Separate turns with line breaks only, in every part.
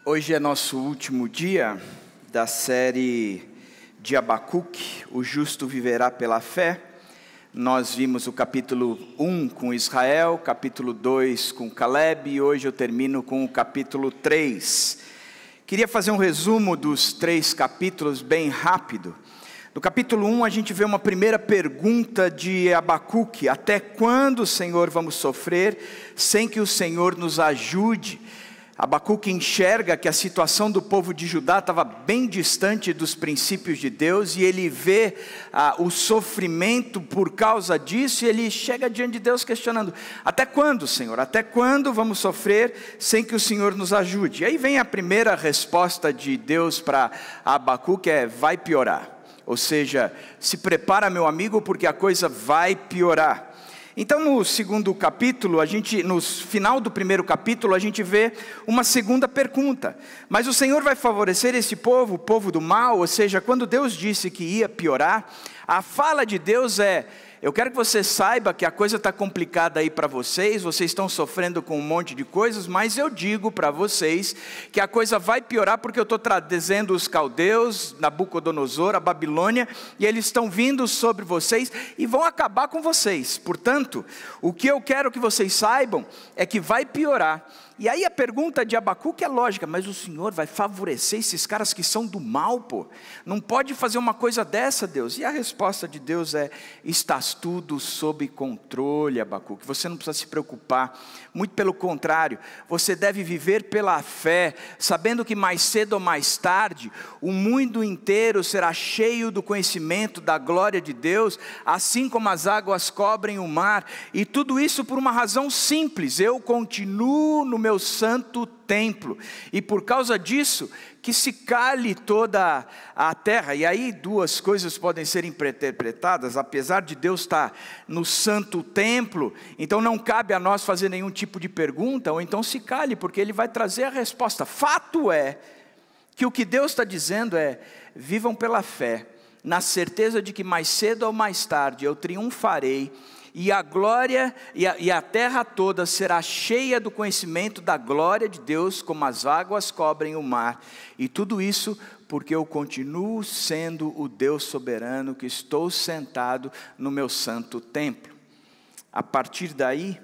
Hoje é nosso último dia da série de Abacuque, o justo viverá pela fé. Nós vimos o capítulo 1 com Israel, capítulo 2 com Caleb e hoje eu termino com o capítulo 3. Queria fazer um resumo dos 3 capítulos bem rápido. No capítulo 1 a gente vê uma primeira pergunta de Abacuque: até quando, Senhor, vamos sofrer sem que o Senhor nos ajude? Abacuque enxerga que a situação do povo de Judá estava bem distante dos princípios de Deus e ele vê o sofrimento por causa disso e ele chega diante de Deus questionando: até quando, Senhor? Até quando vamos sofrer sem que o Senhor nos ajude? E aí vem a primeira resposta de Deus para Abacuque: vai piorar. Ou seja, se prepara, meu amigo, porque a coisa vai piorar. Então no segundo capítulo, no final do primeiro capítulo, a gente vê uma segunda pergunta: mas o Senhor vai favorecer esse povo, o povo do mal? Ou seja, quando Deus disse que ia piorar, a fala de Deus é: eu quero que você saiba que a coisa está complicada aí para vocês estão sofrendo com um monte de coisas, mas eu digo para vocês que a coisa vai piorar porque eu estou trazendo os caldeus, Nabucodonosor, a Babilônia, e eles estão vindo sobre vocês e vão acabar com vocês. Portanto, o que eu quero que vocês saibam é que vai piorar. E aí a pergunta de Abacuque é lógica: mas o Senhor vai favorecer esses caras que são do mal, pô? Não pode fazer uma coisa dessa, Deus. E a resposta de Deus é: estás tudo sob controle, Abacuque. Você não precisa se preocupar. Muito pelo contrário, você deve viver pela fé, sabendo que mais cedo ou mais tarde, o mundo inteiro será cheio do conhecimento da glória de Deus, assim como as águas cobrem o mar. E tudo isso por uma razão simples: eu continuo no meu santo templo, e por causa disso, que se cale toda a terra. E aí 2 coisas podem ser interpretadas: apesar de Deus estar no santo templo, então não cabe a nós fazer nenhum tipo de pergunta, ou então se cale, porque Ele vai trazer a resposta. Fato é, que o que Deus está dizendo é: vivam pela fé, na certeza de que mais cedo ou mais tarde eu triunfarei, e a glória e a terra toda será cheia do conhecimento da glória de Deus, como as águas cobrem o mar. E tudo isso porque eu continuo sendo o Deus soberano, que estou sentado no meu santo templo. A partir daí,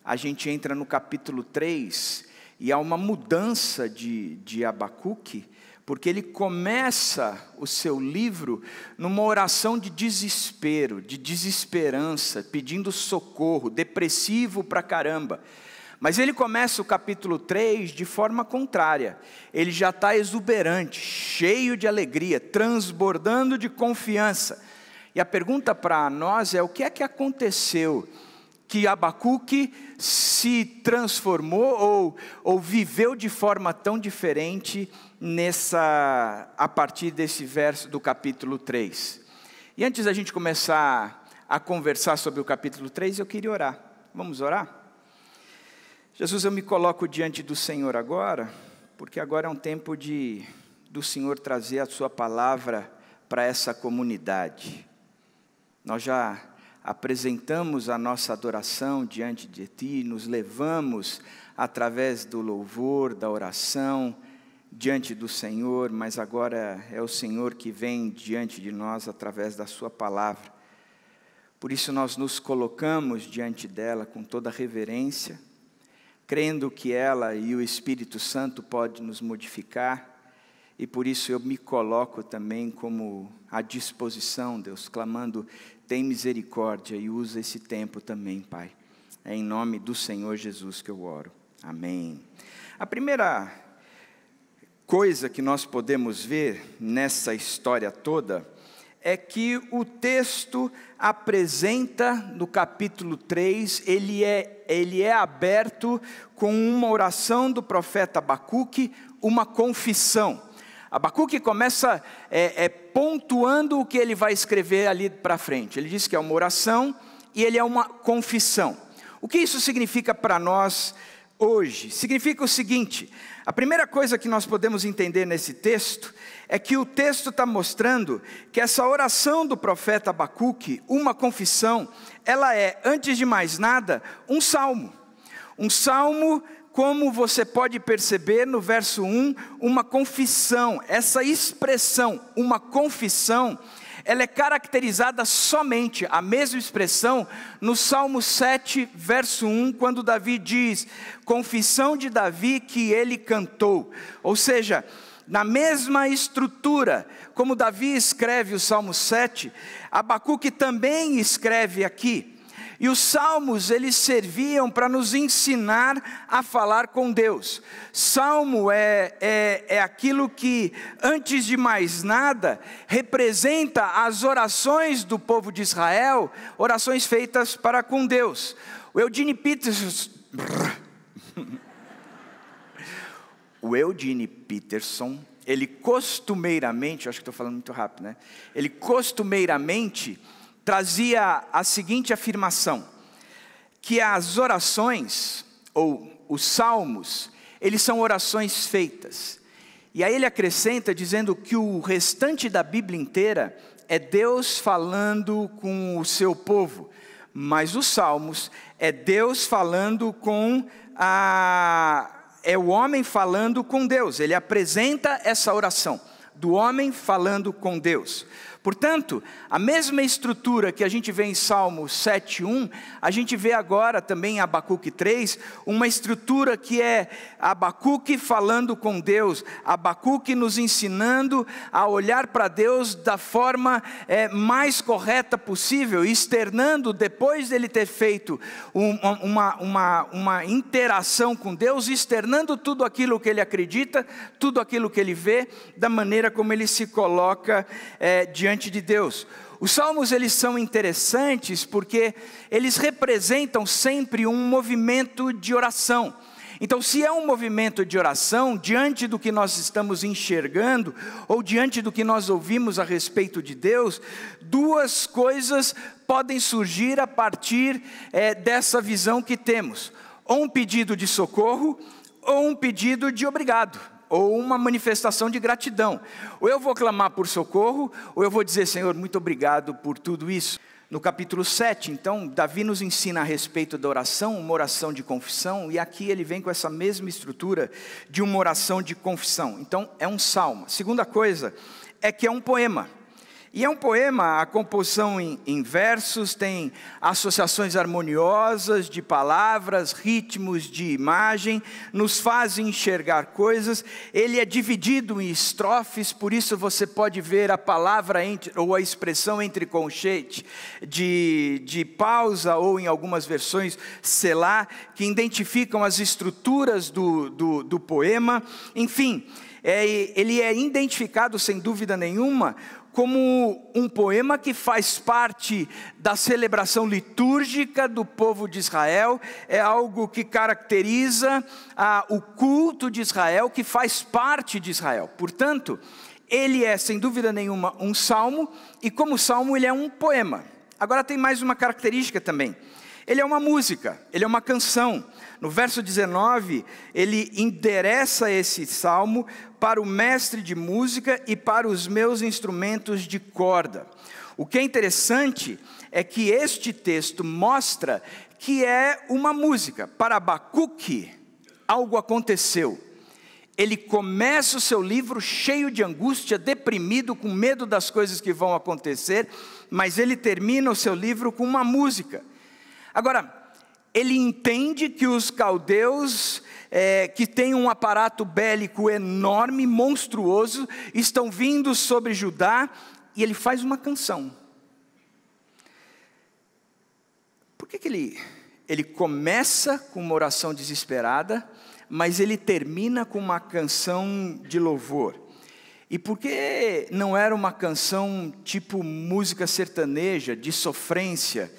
a gente entra no capítulo 3, e há uma mudança de Abacuque, porque ele começa o seu livro numa oração de desespero, de desesperança, pedindo socorro, depressivo pra caramba. Mas ele começa o capítulo 3 de forma contrária. Ele já está exuberante, cheio de alegria, transbordando de confiança. E a pergunta para nós é: o que é que aconteceu que Abacuque se transformou ou viveu de forma tão diferente a partir desse verso do capítulo 3. E antes da gente começar a conversar sobre o capítulo 3, eu queria orar. Vamos orar? Jesus, eu me coloco diante do Senhor agora, porque agora é um tempo do Senhor trazer a sua palavra para essa comunidade. Nós já apresentamos a nossa adoração diante de Ti, nos levamos através do louvor, da oração, diante do Senhor, mas agora é o Senhor que vem diante de nós através da sua palavra. Por isso nós nos colocamos diante dela com toda reverência, crendo que ela e o Espírito Santo podem nos modificar, e por isso eu me coloco também como à disposição, Deus, clamando: tem misericórdia e usa esse tempo também, Pai. É em nome do Senhor Jesus que eu oro. Amém. A primeira coisa que nós podemos ver nessa história toda é que o texto apresenta, no capítulo 3, ele é aberto com uma oração do profeta Abacuque, uma confissão. Abacuque começa pontuando o que ele vai escrever ali para frente. Ele diz que é uma oração e ele é uma confissão. O que isso significa para nós hoje? Significa o seguinte: a primeira coisa que nós podemos entender nesse texto é que o texto está mostrando que essa oração do profeta Abacuque, uma confissão, ela é, antes de mais nada, um salmo como você pode perceber no verso 1, uma confissão. Essa expressão, uma confissão, ela é caracterizada somente, a mesma expressão, no Salmo 7, verso 1, quando Davi diz, confissão de Davi que ele cantou. Ou seja, na mesma estrutura, como Davi escreve o Salmo 7, Abacuque também escreve aqui. E os salmos, eles serviam para nos ensinar a falar com Deus. Salmo é aquilo que, antes de mais nada, representa as orações do povo de Israel, orações feitas para com Deus. O Eugene Peterson, ele costumeiramente, acho que estou falando muito rápido, né? Ele costumeiramente trazia a seguinte afirmação, que as orações, ou os salmos, eles são orações feitas. E aí ele acrescenta dizendo que o restante da Bíblia inteira é Deus falando com o seu povo, mas os salmos é Deus falando é o homem falando com Deus. Ele apresenta essa oração, do homem falando com Deus. Portanto, a mesma estrutura que a gente vê em Salmo 7:1, a gente vê agora também em Abacuque 3, uma estrutura que é Abacuque falando com Deus, Abacuque nos ensinando a olhar para Deus da forma mais correta possível, externando, depois dele ter feito uma interação com Deus, externando tudo aquilo que ele acredita, tudo aquilo que ele vê, da maneira como ele se coloca diante de Deus. Os salmos, eles são interessantes porque eles representam sempre um movimento de oração. Então, se é um movimento de oração, diante do que nós estamos enxergando, ou diante do que nós ouvimos a respeito de Deus, duas coisas podem surgir a partir dessa visão que temos. Ou um pedido de socorro, ou um pedido de obrigado, ou uma manifestação de gratidão. Ou eu vou clamar por socorro, ou eu vou dizer, Senhor, muito obrigado por tudo isso. No capítulo 7, então, Davi nos ensina a respeito da oração, uma oração de confissão, e aqui ele vem com essa mesma estrutura de uma oração de confissão. Então, é um salmo. A segunda coisa é que é um poema. E é um poema, a composição em versos, tem associações harmoniosas de palavras, ritmos de imagem, nos faz enxergar coisas. Ele é dividido em estrofes, por isso você pode ver a palavra ou a expressão entre conchete de pausa, ou em algumas versões, selá, que identificam as estruturas do poema. Enfim, ele é identificado sem dúvida nenhuma como um poema que faz parte da celebração litúrgica do povo de Israel, é algo que caracteriza o culto de Israel, que faz parte de Israel. Portanto, ele é sem dúvida nenhuma um salmo, e como salmo ele é um poema. Agora tem mais uma característica também. Ele é uma música, ele é uma canção. No verso 19, ele endereça esse salmo para o mestre de música e para os meus instrumentos de corda. O que é interessante é que este texto mostra que é uma música. Para Abacuque, algo aconteceu. Ele começa o seu livro cheio de angústia, deprimido, com medo das coisas que vão acontecer, mas ele termina o seu livro com uma música. Agora, ele entende que os caldeus, que têm um aparato bélico enorme, monstruoso, estão vindo sobre Judá, e ele faz uma canção. Por que ele começa com uma oração desesperada, mas ele termina com uma canção de louvor? E por que não era uma canção tipo música sertaneja, de sofrência,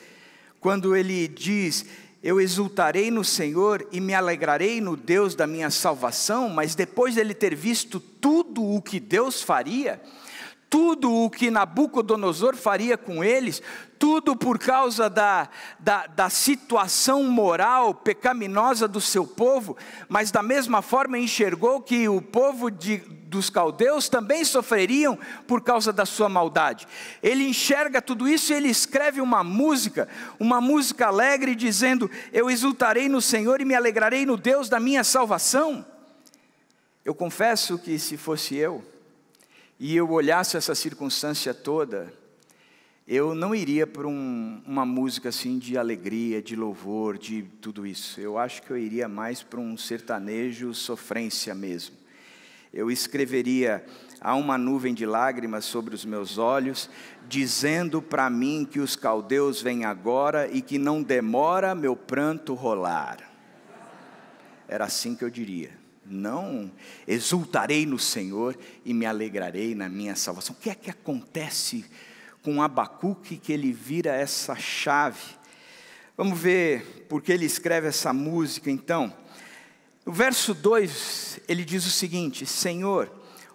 quando ele diz, eu exultarei no Senhor e me alegrarei no Deus da minha salvação, mas depois de ele ter visto tudo o que Deus faria, tudo o que Nabucodonosor faria com eles, tudo por causa da situação moral pecaminosa do seu povo, mas da mesma forma enxergou que o povo dos caldeus também sofreriam por causa da sua maldade. Ele enxerga tudo isso e ele escreve uma música alegre, dizendo: eu exultarei no Senhor e me alegrarei no Deus da minha salvação. Eu confesso que se fosse eu, e eu olhasse essa circunstância toda, eu não iria por uma música assim de alegria, de louvor, de tudo isso. Eu acho que eu iria mais para um sertanejo sofrência mesmo. Eu escreveria: há uma nuvem de lágrimas sobre os meus olhos, dizendo para mim que os caldeus vêm agora e que não demora meu pranto rolar. Era assim que eu diria. Não exultarei no Senhor e me alegrarei na minha salvação. O que é que acontece com Abacuque que ele vira essa chave? Vamos ver porque ele escreve essa música então. No verso 2 ele diz o seguinte: Senhor,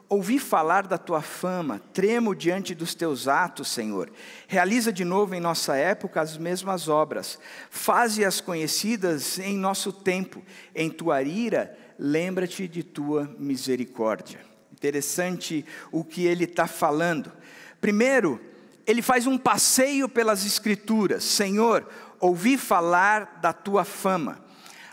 ouvi falar da tua fama, tremo diante dos teus atos, Senhor. Realiza de novo em nossa época as mesmas obras, faze-as conhecidas em nosso tempo. Em tua ira, lembra-te de tua misericórdia. Interessante o que ele está falando. Primeiro, ele faz um passeio pelas Escrituras. Senhor, ouvi falar da tua fama.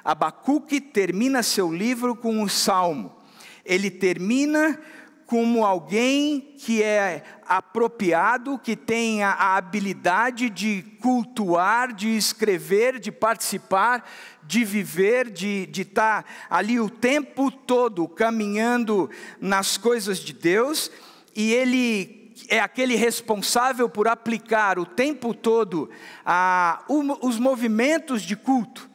Abacuque termina seu livro com um salmo. Ele termina como alguém que é apropriado, que tem a habilidade de cultuar, de escrever, de participar, de viver, de estar ali o tempo todo caminhando nas coisas de Deus, e ele é aquele responsável por aplicar o tempo todo os movimentos de culto.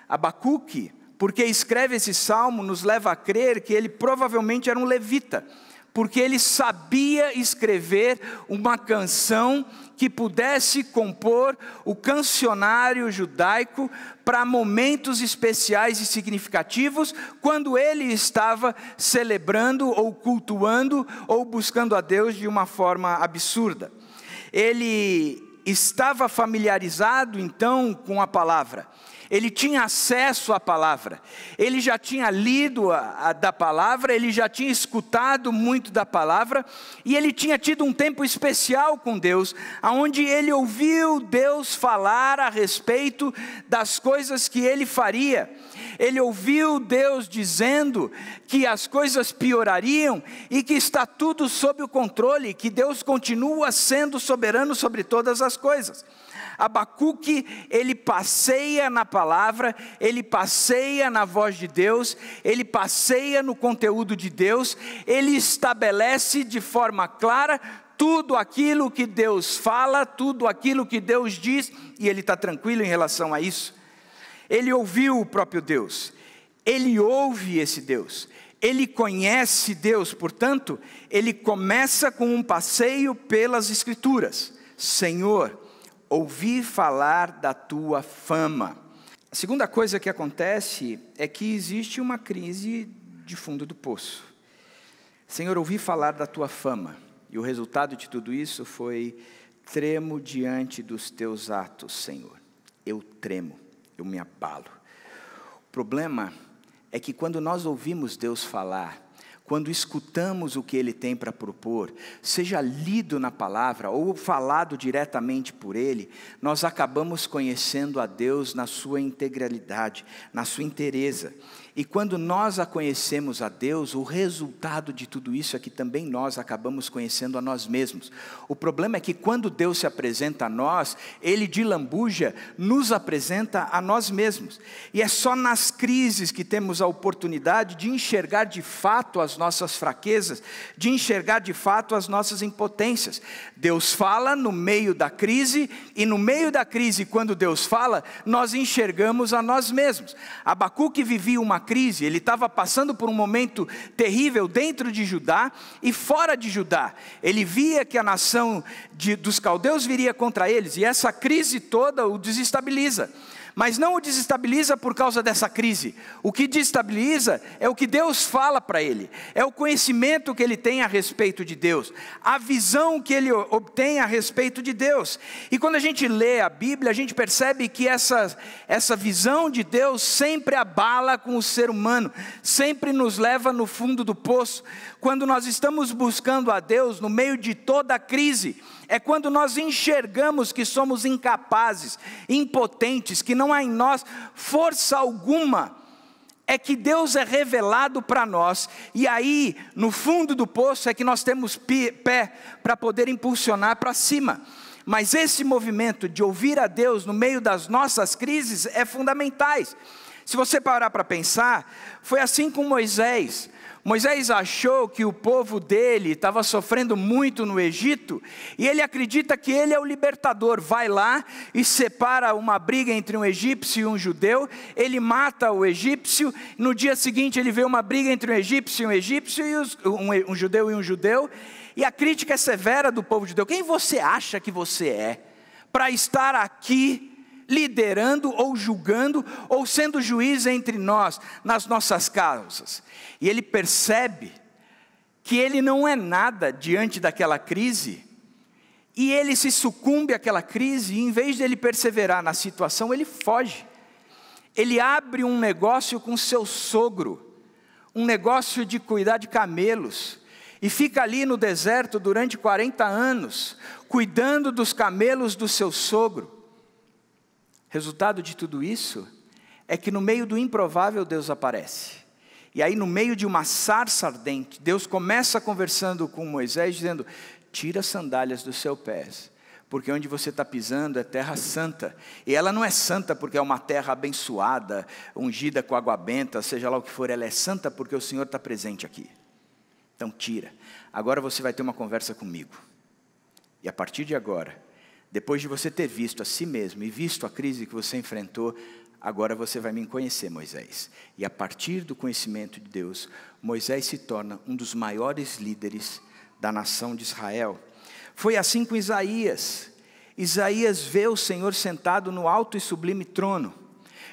Abacuque, porque escreve esse salmo, nos leva a crer que ele provavelmente era um levita, porque ele sabia escrever uma canção que pudesse compor o cancionário judaico para momentos especiais e significativos, quando ele estava celebrando ou cultuando ou buscando a Deus de uma forma absurda. Ele estava familiarizado então com a palavra. Ele tinha acesso à palavra, ele já tinha lido da palavra, ele já tinha escutado muito da palavra, e ele tinha tido um tempo especial com Deus, onde ele ouviu Deus falar a respeito das coisas que ele faria. Ele ouviu Deus dizendo que as coisas piorariam e que está tudo sob o controle, que Deus continua sendo soberano sobre todas as coisas. Abacuque, ele passeia na palavra, ele passeia na voz de Deus, ele passeia no conteúdo de Deus, ele estabelece de forma clara tudo aquilo que Deus fala, tudo aquilo que Deus diz, e ele está tranquilo em relação a isso. Ele ouviu o próprio Deus, ele ouve esse Deus, ele conhece Deus, portanto, ele começa com um passeio pelas Escrituras. Senhor, ouvi falar da tua fama. A segunda coisa que acontece é que existe uma crise de fundo do poço. Senhor, ouvi falar da tua fama. E o resultado de tudo isso foi: tremo diante dos teus atos, Senhor. Eu tremo, eu me abalo. O problema é que quando nós ouvimos Deus falar, quando escutamos o que Ele tem para propor, seja lido na palavra ou falado diretamente por Ele, nós acabamos conhecendo a Deus na sua integralidade, na sua inteireza. E quando nós a conhecemos a Deus, o resultado de tudo isso é que também nós acabamos conhecendo a nós mesmos. O problema é que quando Deus se apresenta a nós, Ele de lambuja nos apresenta a nós mesmos. E é só nas crises que temos a oportunidade de enxergar de fato as nossas fraquezas, de enxergar de fato as nossas impotências. Deus fala no meio da crise, e no meio da crise, quando Deus fala, nós enxergamos a nós mesmos. Abacuque vivia uma crise, ele estava passando por um momento terrível dentro de Judá e fora de Judá. Ele via que a nação dos caldeus viria contra eles, e essa crise toda o desestabiliza. Mas não o desestabiliza por causa dessa crise. O que desestabiliza é o que Deus fala para ele. É o conhecimento que ele tem a respeito de Deus. A visão que ele obtém a respeito de Deus. E quando a gente lê a Bíblia, a gente percebe que essa visão de Deus sempre abala com o ser humano. Sempre nos leva no fundo do poço. Quando nós estamos buscando a Deus no meio de toda a crise, é quando nós enxergamos que somos incapazes, impotentes, que não há em nós força alguma, é que Deus é revelado para nós, e aí, no fundo do poço, é que nós temos pé para poder impulsionar para cima. Mas esse movimento de ouvir a Deus no meio das nossas crises é fundamental. Se você parar para pensar, foi assim com Moisés. Moisés achou que o povo dele estava sofrendo muito no Egito, e ele acredita que ele é o libertador. Vai lá e separa uma briga entre um egípcio e um judeu, ele mata o egípcio, no dia seguinte ele vê uma briga entre um egípcio e um judeu e um judeu, e a crítica é severa do povo judeu. Quem você acha que você é para estar aqui liderando ou julgando ou sendo juiz entre nós, nas nossas causas? E ele percebe que ele não é nada diante daquela crise, e ele se sucumbe àquela crise, e em vez de ele perseverar na situação, ele foge. Ele abre um negócio com seu sogro, um negócio de cuidar de camelos, e fica ali no deserto durante 40 anos, cuidando dos camelos do seu sogro. Resultado de tudo isso é que no meio do improvável Deus aparece. E aí no meio de uma sarça ardente, Deus começa conversando com Moisés, dizendo: tira as sandálias dos seus pés, porque onde você está pisando é terra santa. E ela não é santa porque é uma terra abençoada, ungida com água benta, seja lá o que for. Ela é santa porque o Senhor está presente aqui. Então tira. Agora você vai ter uma conversa comigo. E a partir de agora, depois de você ter visto a si mesmo e visto a crise que você enfrentou, agora você vai me conhecer, Moisés. E a partir do conhecimento de Deus, Moisés se torna um dos maiores líderes da nação de Israel. Foi assim com Isaías. Isaías vê o Senhor sentado no alto e sublime trono.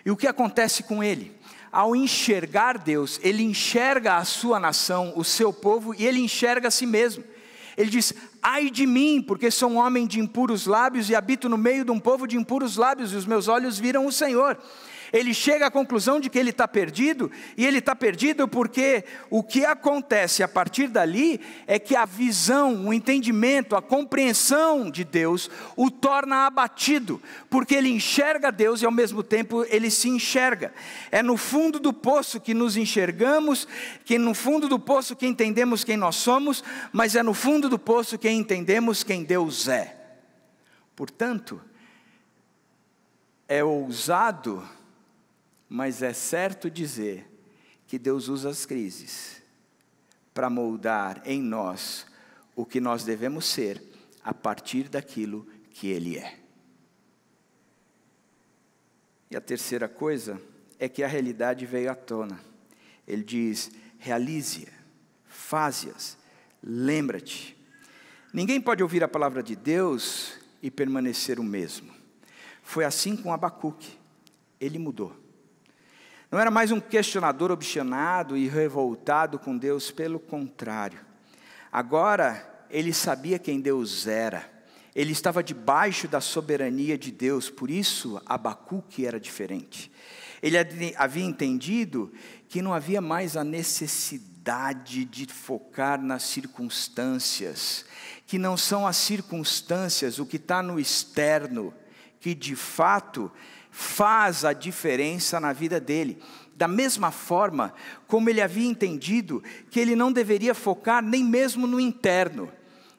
E o que acontece com ele? Ao enxergar Deus, ele enxerga a sua nação, o seu povo, e ele enxerga a si mesmo. Ele diz: ai de mim, porque sou um homem de impuros lábios e habito no meio de um povo de impuros lábios, e os meus olhos viram o Senhor. Ele chega à conclusão de que ele está perdido, e ele está perdido porque o que acontece a partir dali é que a visão, o entendimento, a compreensão de Deus o torna abatido, porque ele enxerga Deus e ao mesmo tempo ele se enxerga. É no fundo do poço que nos enxergamos, que no fundo do poço que entendemos quem nós somos, mas é no fundo do poço que entendemos quem Deus é. Portanto, é ousado, mas é certo dizer que Deus usa as crises para moldar em nós o que nós devemos ser a partir daquilo que Ele é. E a terceira coisa é que a realidade veio à tona. Ele diz: realize-a, faze-as, lembra-te. Ninguém pode ouvir a palavra de Deus e permanecer o mesmo. Foi assim com Abacuque. Ele mudou. Não era mais um questionador obstinado e revoltado com Deus, pelo contrário. Agora ele sabia quem Deus era. Ele estava debaixo da soberania de Deus, por isso Abacuque era diferente. Ele havia entendido que não havia mais a necessidade de focar nas circunstâncias, que não são as circunstâncias, o que está no externo, que de fato faz a diferença na vida dele. Da mesma forma como ele havia entendido que ele não deveria focar nem mesmo no interno,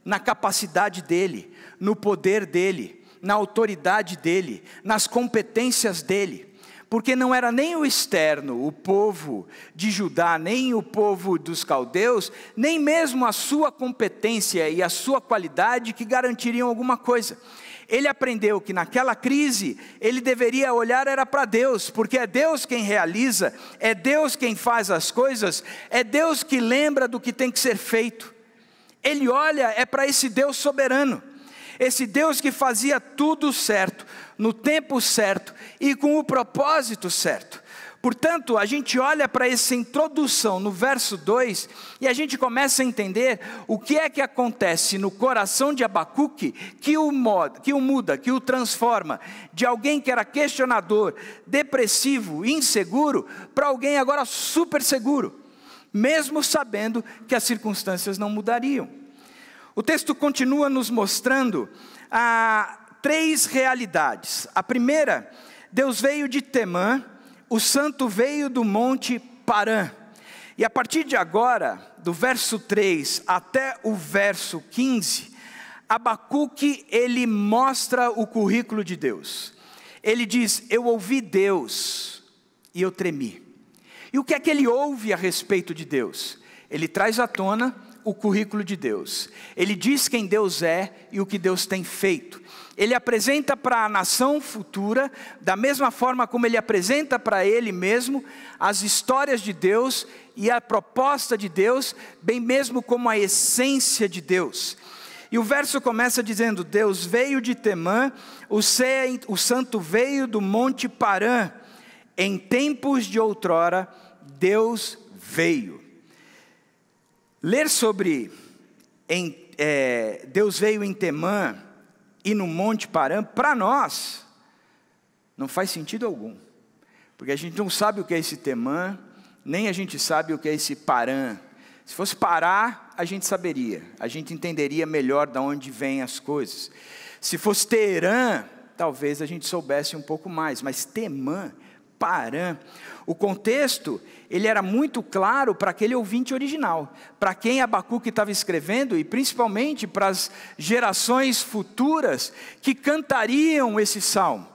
na capacidade dele, no poder dele, na autoridade dele, nas competências dele. Porque não era nem o externo, o povo de Judá, nem o povo dos caldeus, nem mesmo a sua competência e a sua qualidade que garantiriam alguma coisa. Ele aprendeu que naquela crise, ele deveria olhar era para Deus, porque é Deus quem realiza, é Deus quem faz as coisas, é Deus que lembra do que tem que ser feito. Ele olha é para esse Deus soberano. esse Deus que fazia tudo certo, no tempo certo e com o propósito certo. Portanto, a gente olha para essa introdução no verso 2 e a gente começa a entender o que é que acontece no coração de Abacuque que o muda, que o transforma de alguém que era questionador, depressivo, inseguro, para alguém agora super seguro, mesmo sabendo que as circunstâncias não mudariam. O texto continua nos mostrando 3 realidades. A primeira, Deus veio de Temã, o santo veio do monte Parã. E a partir de agora, do verso 3 até o verso 15, Abacuque, ele mostra o currículo de Deus. Ele diz: eu ouvi Deus e eu tremi. E o que é que ele ouve a respeito de Deus? Ele traz à tona o currículo de Deus. Ele diz quem Deus é e o que Deus tem feito. Ele apresenta para a nação futura, da mesma forma como ele apresenta para ele mesmo, as histórias de Deus e a proposta de Deus, bem mesmo como a essência de Deus. E o verso começa dizendo: Deus veio de Temã, o santo veio do monte Parã. Em tempos de outrora, Deus veio. Ler sobre Deus veio em Temã e no monte Parã, para nós, não faz sentido algum. Porque a gente não sabe o que é esse Temã, nem a gente sabe o que é esse Parã. Se fosse Pará, a gente saberia, a gente entenderia melhor de onde vêm as coisas. Se fosse Teerã, talvez a gente soubesse um pouco mais, mas Temã, Parã, o contexto, ele era muito claro para aquele ouvinte original, para quem Abacuque estava escrevendo, e principalmente para as gerações futuras que cantariam esse salmo.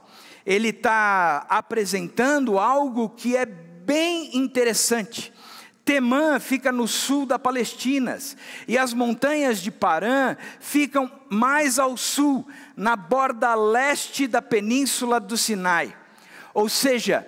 Ele está apresentando algo que é bem interessante. Temã fica no sul da Palestina, e as montanhas de Parã ficam mais ao sul, na borda leste da península do Sinai. Ou seja,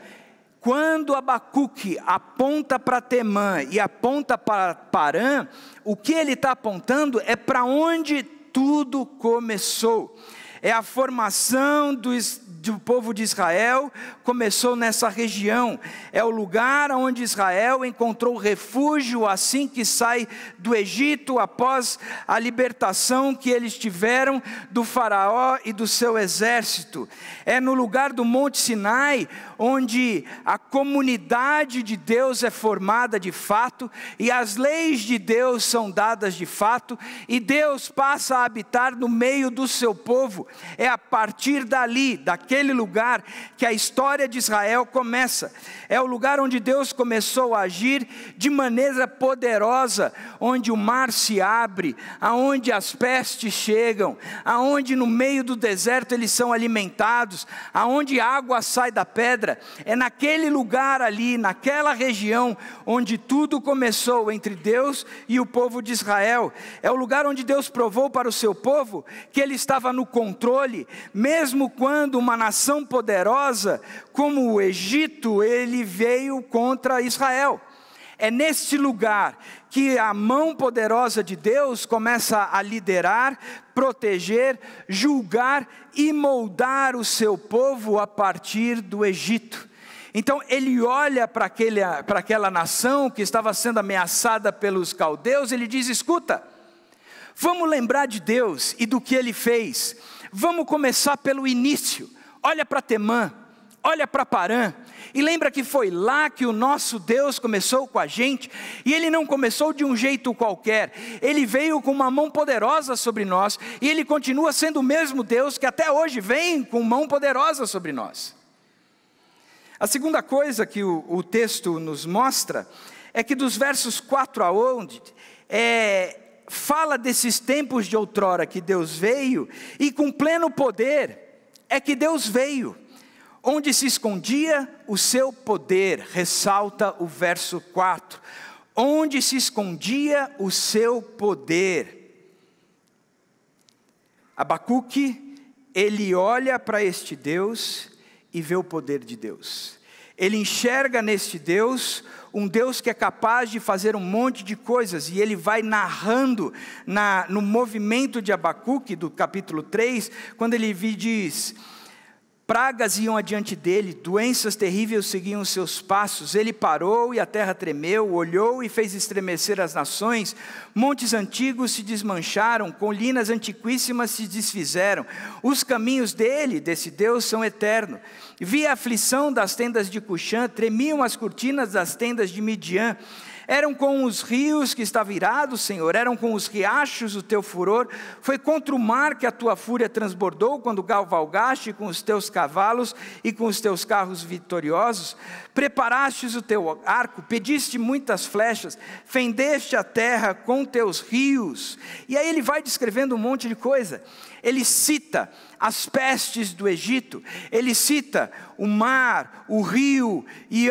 quando Abacuque aponta para Temã e aponta para Parã, o que ele está apontando é para onde tudo começou. É a formação do povo de Israel, começou nessa região. É o lugar onde Israel encontrou refúgio assim que sai do Egito, após a libertação que eles tiveram do faraó e do seu exército. É no lugar do Monte Sinai, onde a comunidade de Deus é formada de fato, e as leis de Deus são dadas de fato, e Deus passa a habitar no meio do seu povo. É a partir dali, daquele lugar, que a história de Israel começa. É o lugar onde Deus começou a agir de maneira poderosa, onde o mar se abre, aonde as pestes chegam, aonde no meio do deserto eles são alimentados, aonde a água sai da pedra. É naquele lugar ali, naquela região, onde tudo começou entre Deus e o povo de Israel. É o lugar onde Deus provou para o seu povo que ele estava no controle, mesmo quando uma nação poderosa como o Egito, ele veio contra Israel. É neste lugar que a mão poderosa de Deus começa a liderar, proteger, julgar e moldar o seu povo a partir do Egito. Então ele olha para aquela nação que estava sendo ameaçada pelos caldeus, ele diz: escuta, vamos lembrar de Deus e do que ele fez. Vamos começar pelo início. Olha para Temã, olha para Parã, e lembra que foi lá que o nosso Deus começou com a gente, e Ele não começou de um jeito qualquer, Ele veio com uma mão poderosa sobre nós, e Ele continua sendo o mesmo Deus que até hoje vem com mão poderosa sobre nós. A segunda coisa que o texto nos mostra, é que dos versos 4 a 11, fala desses tempos de outrora que Deus veio, e com pleno poder, é que Deus veio. Onde se escondia o seu poder, ressalta o verso 4. Onde se escondia o seu poder. Abacuque, ele olha para este Deus e vê o poder de Deus. Ele enxerga neste Deus um Deus que é capaz de fazer um monte de coisas, e ele vai narrando no movimento de Abacuque, do capítulo 3, quando ele diz: pragas iam adiante dele, doenças terríveis seguiam os seus passos. Ele parou e a terra tremeu, olhou e fez estremecer as nações. Montes antigos se desmancharam, colinas antiquíssimas se desfizeram. Os caminhos desse Deus, são eternos. Vi a aflição das tendas de Cuxã, tremiam as cortinas das tendas de Midian. Eram com os rios que estava irado, Senhor, eram com os riachos o teu furor. Foi contra o mar que a tua fúria transbordou, quando cavalgaste com os teus cavalos e com os teus carros vitoriosos. Preparastes o teu arco, pediste muitas flechas, fendeste a terra com teus rios. E aí ele vai descrevendo um monte de coisa. Ele cita as pestes do Egito, ele cita o mar, o rio e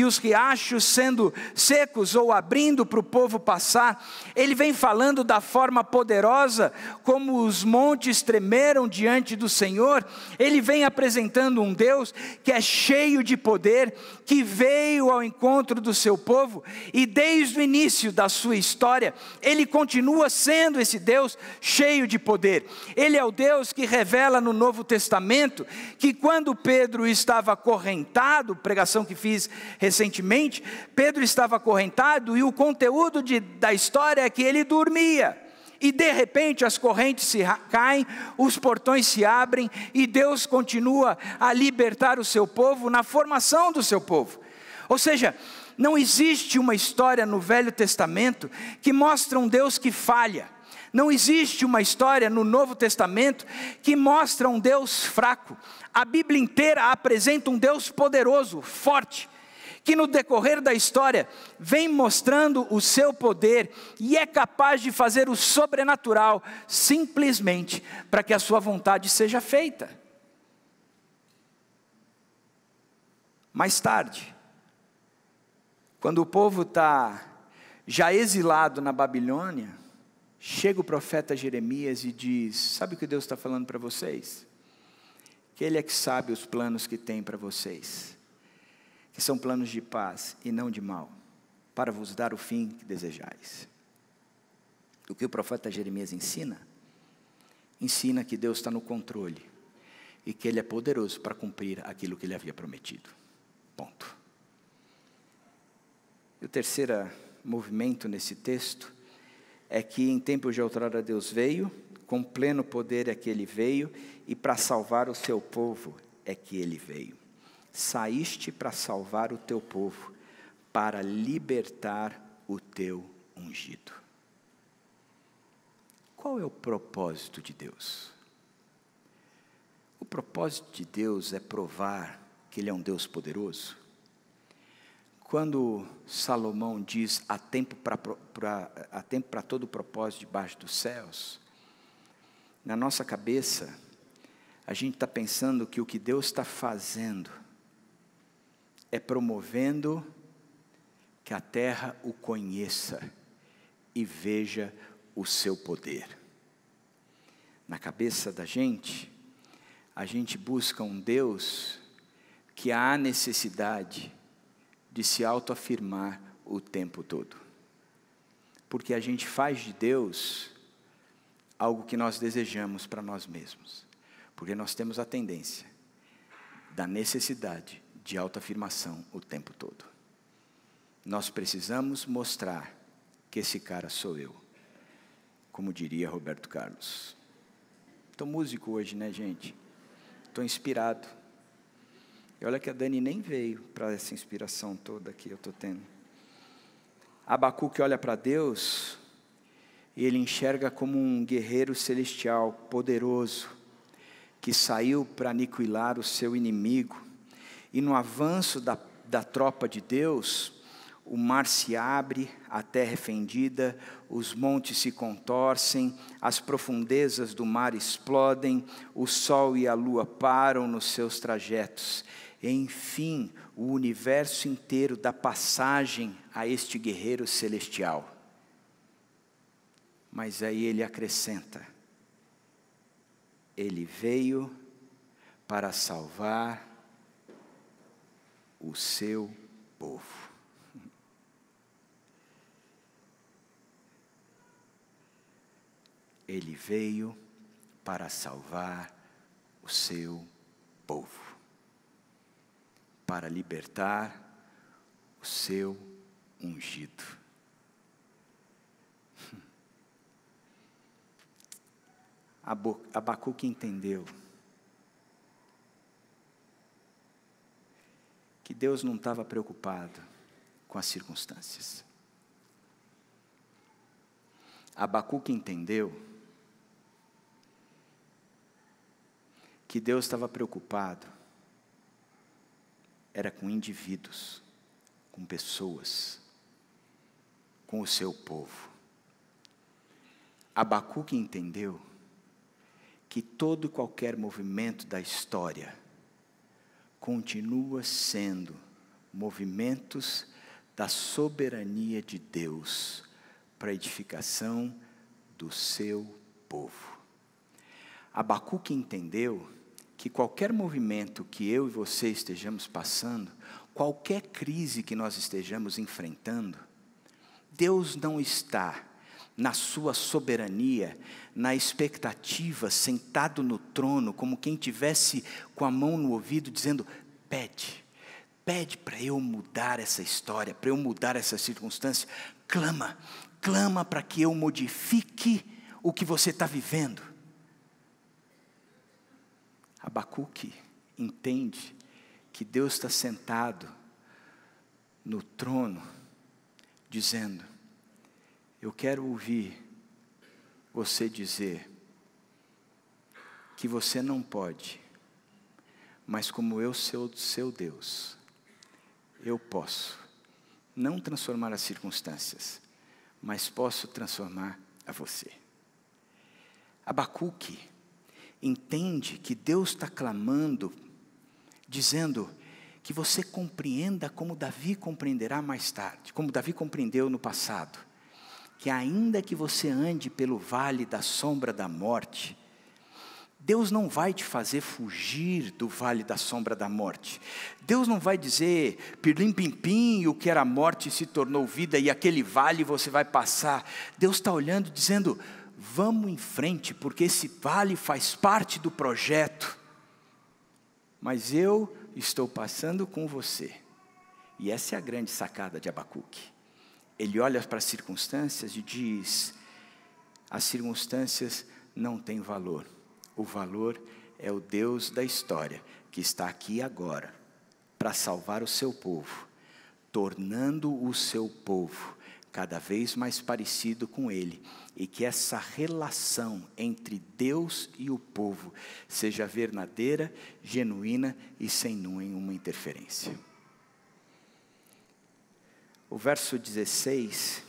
os riachos sendo secos ou abrindo para o povo passar. Ele vem falando da forma poderosa como os montes tremeram diante do Senhor. Ele vem apresentando um Deus que é cheio de poder, que veio ao encontro do seu povo, e desde o início da sua história, ele continua sendo esse Deus cheio de poder. Ele é o Deus que revela no Novo Testamento, que quando Pedro estava acorrentado, pregação que fiz recentemente, Pedro estava acorrentado, e o conteúdo da história é que ele dormia, e de repente as correntes se caem, os portões se abrem, e Deus continua a libertar o seu povo, na formação do seu povo. Ou seja, não existe uma história no Velho Testamento que mostra um Deus que falha. Não existe uma história no Novo Testamento que mostra um Deus fraco. A Bíblia inteira apresenta um Deus poderoso, forte, que no decorrer da história vem mostrando o seu poder e é capaz de fazer o sobrenatural simplesmente para que a sua vontade seja feita. Mais tarde, quando o povo está já exilado na Babilônia, chega o profeta Jeremias e diz: sabe o que Deus está falando para vocês? Que Ele é que sabe os planos que tem para vocês, que são planos de paz e não de mal, para vos dar o fim que desejais. O que o profeta Jeremias ensina? Ensina que Deus está no controle e que Ele é poderoso para cumprir aquilo que Ele havia prometido. Ponto. E o terceiro movimento nesse texto é que em tempos de outrora Deus veio, com pleno poder é que Ele veio, e para salvar o seu povo é que Ele veio. Saíste para salvar o teu povo, para libertar o teu ungido. Qual é o propósito de Deus? O propósito de Deus é provar que Ele é um Deus poderoso. Quando Salomão diz: há tempo para todo o propósito debaixo dos céus, na nossa cabeça, a gente está pensando que o que Deus está fazendo é promovendo que a terra o conheça e veja o seu poder. Na cabeça da gente, a gente busca um Deus que há necessidade de se autoafirmar o tempo todo, porque a gente faz de Deus algo que nós desejamos para nós mesmos, porque nós temos a tendência da necessidade de autoafirmação o tempo todo. Nós precisamos mostrar que esse cara sou eu, como diria Roberto Carlos. Estou músico hoje, né, gente? Estou inspirado. E olha que a Dani nem veio para essa inspiração toda que eu estou tendo. Abacuque olha para Deus e ele enxerga como um guerreiro celestial, poderoso, que saiu para aniquilar o seu inimigo. E no avanço da tropa de Deus, o mar se abre, a terra é fendida, os montes se contorcem, as profundezas do mar explodem, o sol e a lua param nos seus trajetos. Enfim, o universo inteiro dá passagem a este guerreiro celestial. Mas aí ele acrescenta: ele veio para salvar o seu povo. Ele veio para salvar o seu povo, para libertar o seu ungido. Abacuque entendeu que Deus não estava preocupado com as circunstâncias. Abacuque entendeu que Deus estava preocupado era com indivíduos, com pessoas, com o seu povo. Abacuque entendeu que todo e qualquer movimento da história continua sendo movimentos da soberania de Deus para a edificação do seu povo. Abacuque entendeu que qualquer movimento que eu e você estejamos passando, qualquer crise que nós estejamos enfrentando, Deus não está na sua soberania, na expectativa, sentado no trono, como quem tivesse com a mão no ouvido, dizendo: pede para eu mudar essa história, para eu mudar essa circunstância, clama para que eu modifique o que você está vivendo. Abacuque entende que Deus está sentado no trono, dizendo: eu quero ouvir você dizer que você não pode, mas como eu sou seu Deus, eu posso não transformar as circunstâncias, mas posso transformar a você. Abacuque entende que Deus está clamando, dizendo que você compreenda como Davi compreenderá mais tarde, como Davi compreendeu no passado, que ainda que você ande pelo vale da sombra da morte, Deus não vai te fazer fugir do vale da sombra da morte. Deus não vai dizer, pirlim pim pim, o que era morte se tornou vida e aquele vale você vai passar. Deus está olhando dizendo: vamos em frente, porque esse vale faz parte do projeto. Mas eu estou passando com você. E essa é a grande sacada de Abacuque. Ele olha para as circunstâncias e diz: as circunstâncias não têm valor. O valor é o Deus da história, que está aqui agora, para salvar o seu povo, tornando o seu povo cada vez mais parecido com Ele, e que essa relação entre Deus e o povo seja verdadeira, genuína e sem nenhuma interferência. O verso 16,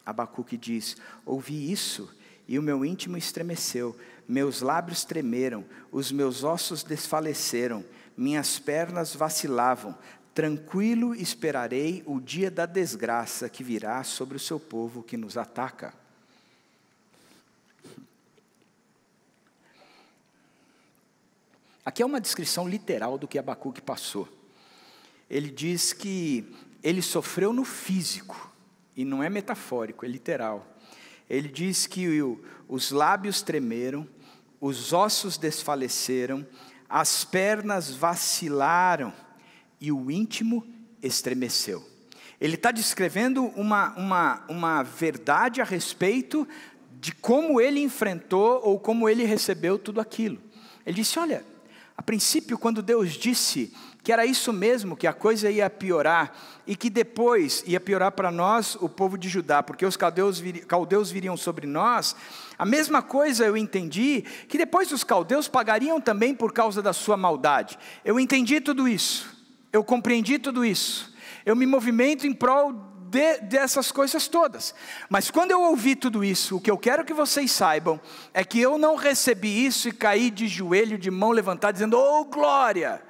Abacuque diz: ouvi isso e o meu íntimo estremeceu, meus lábios tremeram, os meus ossos desfaleceram, minhas pernas vacilavam. Tranquilo esperarei o dia da desgraça que virá sobre o seu povo que nos ataca. Aqui é uma descrição literal do que Abacuque passou. Ele diz que ele sofreu no físico, e não é metafórico, é literal. Ele diz que os lábios tremeram, os ossos desfaleceram, as pernas vacilaram, e o íntimo estremeceu. Ele está descrevendo uma verdade a respeito de como ele enfrentou ou como ele recebeu tudo aquilo. Ele disse: olha, a princípio, quando Deus disse que era isso mesmo, que a coisa ia piorar, e que depois ia piorar para nós, o povo de Judá, porque os caldeus viriam sobre nós, a mesma coisa eu entendi, que depois os caldeus pagariam também por causa da sua maldade. Eu entendi tudo isso, eu compreendi tudo isso, eu me movimento em prol dessas coisas todas. Mas quando eu ouvi tudo isso, o que eu quero que vocês saibam, é que eu não recebi isso e caí de joelho, de mão levantada, dizendo: oh glória!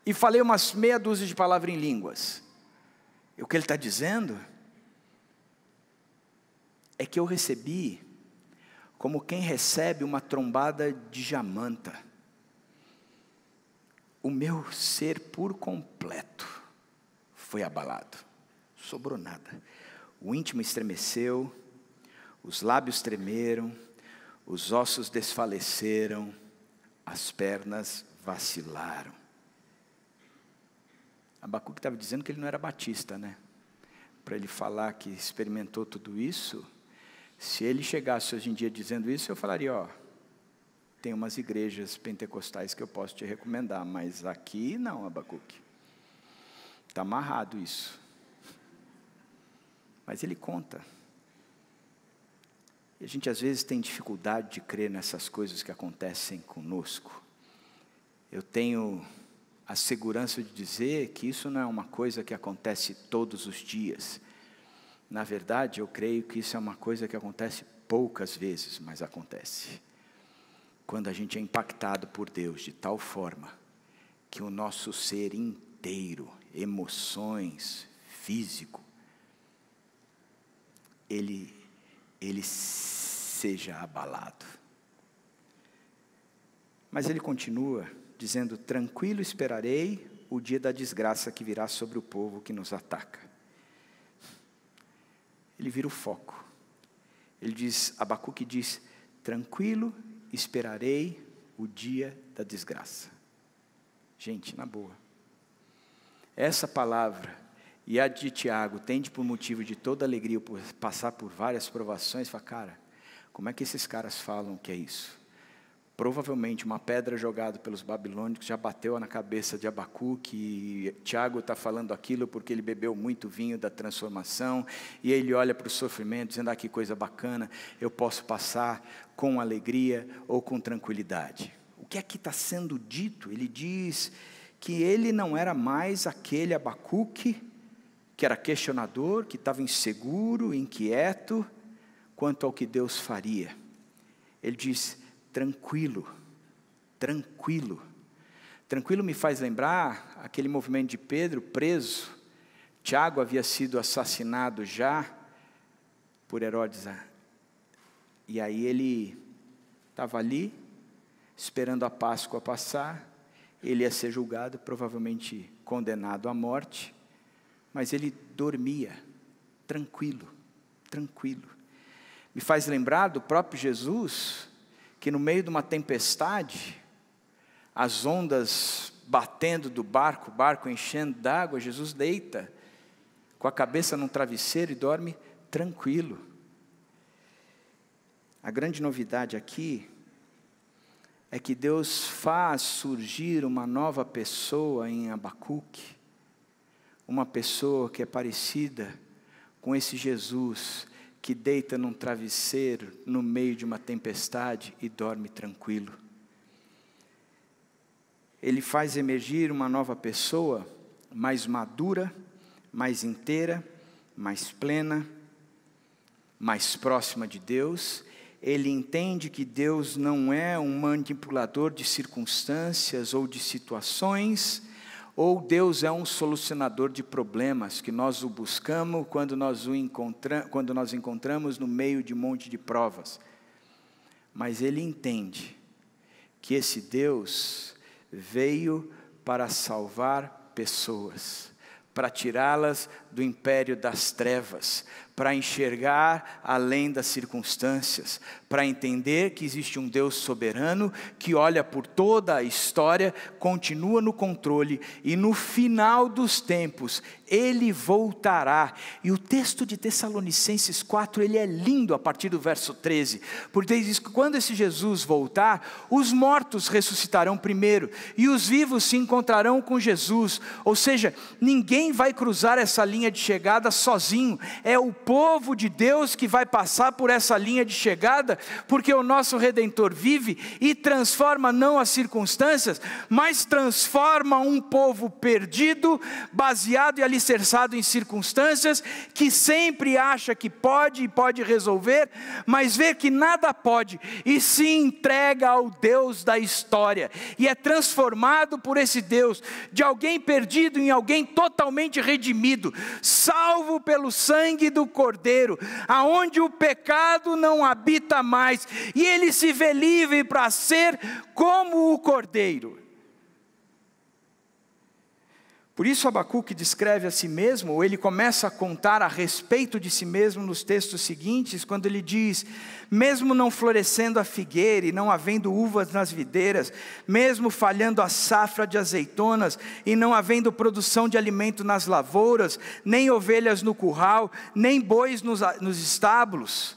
E falei umas meia dúzia de palavras em línguas. E o que ele está dizendo é que eu recebi como quem recebe uma trombada de jamanta. O meu ser por completo foi abalado. Sobrou nada. O íntimo estremeceu, os lábios tremeram, os ossos desfaleceram, as pernas vacilaram. Abacuque estava dizendo que ele não era batista, né? Para ele falar que experimentou tudo isso, se ele chegasse hoje em dia dizendo isso, eu falaria, ó, tem umas igrejas pentecostais que eu posso te recomendar, mas aqui não, Abacuque. Está amarrado isso. Mas ele conta. E a gente às vezes tem dificuldade de crer nessas coisas que acontecem conosco. Eu tenho a segurança de dizer que isso não é uma coisa que acontece todos os dias. Na verdade, eu creio que isso é uma coisa que acontece poucas vezes, mas acontece. Quando a gente é impactado por Deus de tal forma que o nosso ser inteiro, emoções, físico, ele seja abalado. Mas ele continua dizendo, tranquilo esperarei o dia da desgraça que virá sobre o povo que nos ataca. Ele vira o foco. Ele diz, Abacuque diz, tranquilo esperarei o dia da desgraça. Gente, na boa. Essa palavra e a de Tiago tende por motivo de toda alegria por passar por várias provações. Fala, cara, como é que esses caras falam que é isso? Provavelmente uma pedra jogada pelos babilônicos já bateu na cabeça de Abacuque, e Tiago está falando aquilo porque ele bebeu muito vinho da transformação, e ele olha para o sofrimento, dizendo, que coisa bacana, eu posso passar com alegria ou com tranquilidade. O que é que está sendo dito? Ele diz que ele não era mais aquele Abacuque, que era questionador, que estava inseguro, inquieto, quanto ao que Deus faria. Ele diz, tranquilo, tranquilo. Tranquilo me faz lembrar aquele movimento de Pedro preso. Tiago havia sido assassinado já por Herodes. E aí ele estava ali, esperando a Páscoa passar. Ele ia ser julgado, provavelmente condenado à morte. Mas ele dormia, tranquilo, tranquilo. Me faz lembrar do próprio Jesus, que no meio de uma tempestade, as ondas batendo do barco, o barco enchendo d'água, Jesus deita, com a cabeça num travesseiro e dorme tranquilo. A grande novidade aqui, é que Deus faz surgir uma nova pessoa em Abacuque, uma pessoa que é parecida com esse Jesus, que deita num travesseiro no meio de uma tempestade e dorme tranquilo. Ele faz emergir uma nova pessoa, mais madura, mais inteira, mais plena, mais próxima de Deus. Ele entende que Deus não é um manipulador de circunstâncias ou de situações, ou Deus é um solucionador de problemas, que nós o buscamos quando nós encontramos no meio de um monte de provas. Mas ele entende que esse Deus veio para salvar pessoas, para tirá-las do império das trevas, para enxergar além das circunstâncias, para entender que existe um Deus soberano, que olha por toda a história, continua no controle, e no final dos tempos, Ele voltará. E o texto de Tessalonicenses 4, ele é lindo a partir do verso 13, porque diz que quando esse Jesus voltar, os mortos ressuscitarão primeiro, e os vivos se encontrarão com Jesus, ou seja, ninguém vai cruzar essa linha de chegada sozinho, é o povo de Deus que vai passar por essa linha de chegada, porque o nosso Redentor vive e transforma não as circunstâncias, mas transforma um povo perdido, baseado e alicerçado em circunstâncias, que sempre acha que pode e pode resolver, mas vê que nada pode, e se entrega ao Deus da história, e é transformado por esse Deus, de alguém perdido em alguém totalmente redimido, salvo pelo sangue do Cordeiro, aonde o pecado não habita mais, e ele se vê livre para ser como o Cordeiro. Por isso Abacuque descreve a si mesmo, ou ele começa a contar a respeito de si mesmo nos textos seguintes, quando ele diz: mesmo não florescendo a figueira e não havendo uvas nas videiras, mesmo falhando a safra de azeitonas e não havendo produção de alimento nas lavouras, nem ovelhas no curral, nem bois nos estábulos.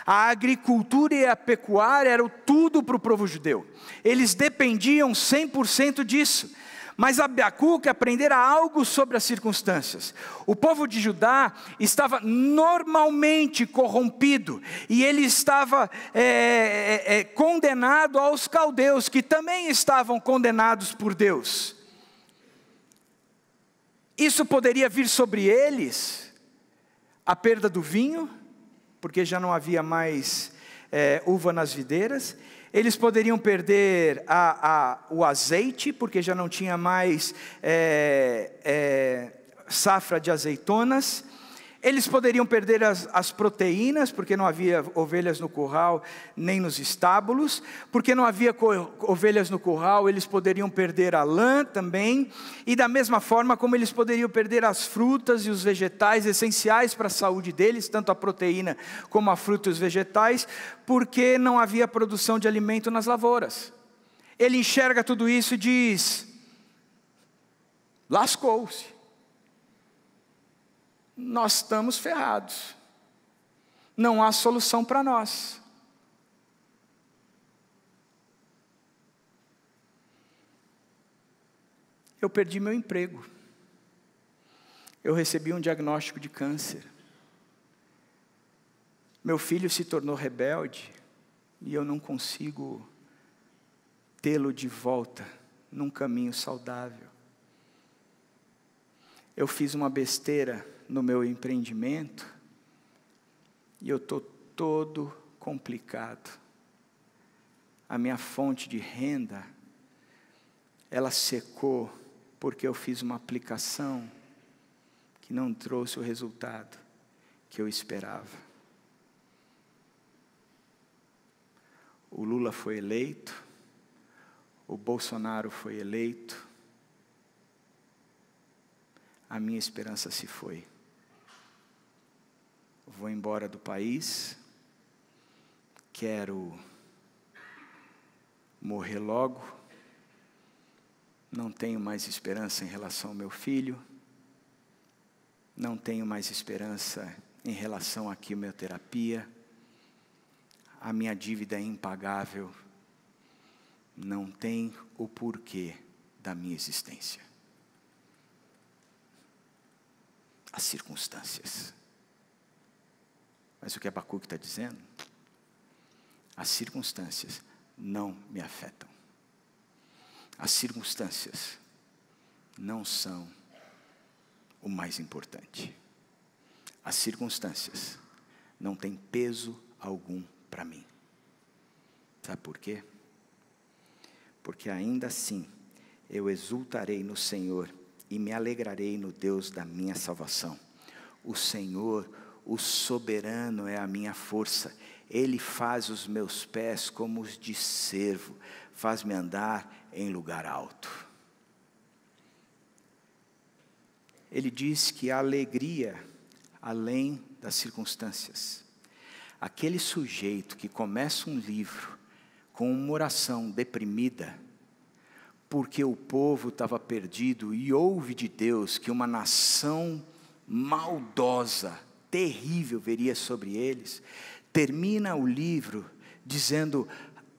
A agricultura e a pecuária eram tudo para o povo judeu. Eles dependiam 100% disso. Mas Abacuque aprendera algo sobre as circunstâncias. O povo de Judá estava normalmente corrompido, e ele estava condenado aos caldeus, que também estavam condenados por Deus. Isso poderia vir sobre eles, a perda do vinho, porque já não havia mais uva nas videiras. Eles poderiam perder o azeite, porque já não tinha mais safra de azeitonas. Eles poderiam perder as proteínas, porque não havia ovelhas no curral, nem nos estábulos. Porque não havia ovelhas no curral, eles poderiam perder a lã também. E da mesma forma como eles poderiam perder as frutas e os vegetais essenciais para a saúde deles, tanto a proteína como a fruta e os vegetais, porque não havia produção de alimento nas lavouras. Ele enxerga tudo isso e diz: lascou-se. Nós estamos ferrados, não há solução para nós. Eu perdi meu emprego, eu recebi um diagnóstico de câncer, meu filho se tornou rebelde, e eu não consigo tê-lo de volta num caminho saudável. Eu fiz uma besteira no meu empreendimento, e eu estou todo complicado. A minha fonte de renda, ela secou, porque eu fiz uma aplicação que não trouxe o resultado que eu esperava. O Lula foi eleito, o Bolsonaro foi eleito, a minha esperança se foi. Vou embora do país, quero morrer logo, não tenho mais esperança em relação ao meu filho, não tenho mais esperança em relação à quimioterapia, a minha dívida é impagável, não tem o porquê da minha existência. As circunstâncias. Mas o que Abacuque está dizendo? As circunstâncias não me afetam. As circunstâncias não são o mais importante. As circunstâncias não têm peso algum para mim. Sabe por quê? Porque ainda assim eu exultarei no Senhor e me alegrarei no Deus da minha salvação. O Senhor, o soberano, é a minha força. Ele faz os meus pés como os de cervo, faz-me andar em lugar alto. Ele diz que a alegria além das circunstâncias. Aquele sujeito que começa um livro com uma oração deprimida, porque o povo estava perdido e ouve de Deus que uma nação maldosa, terrível viria sobre eles, termina o livro dizendo: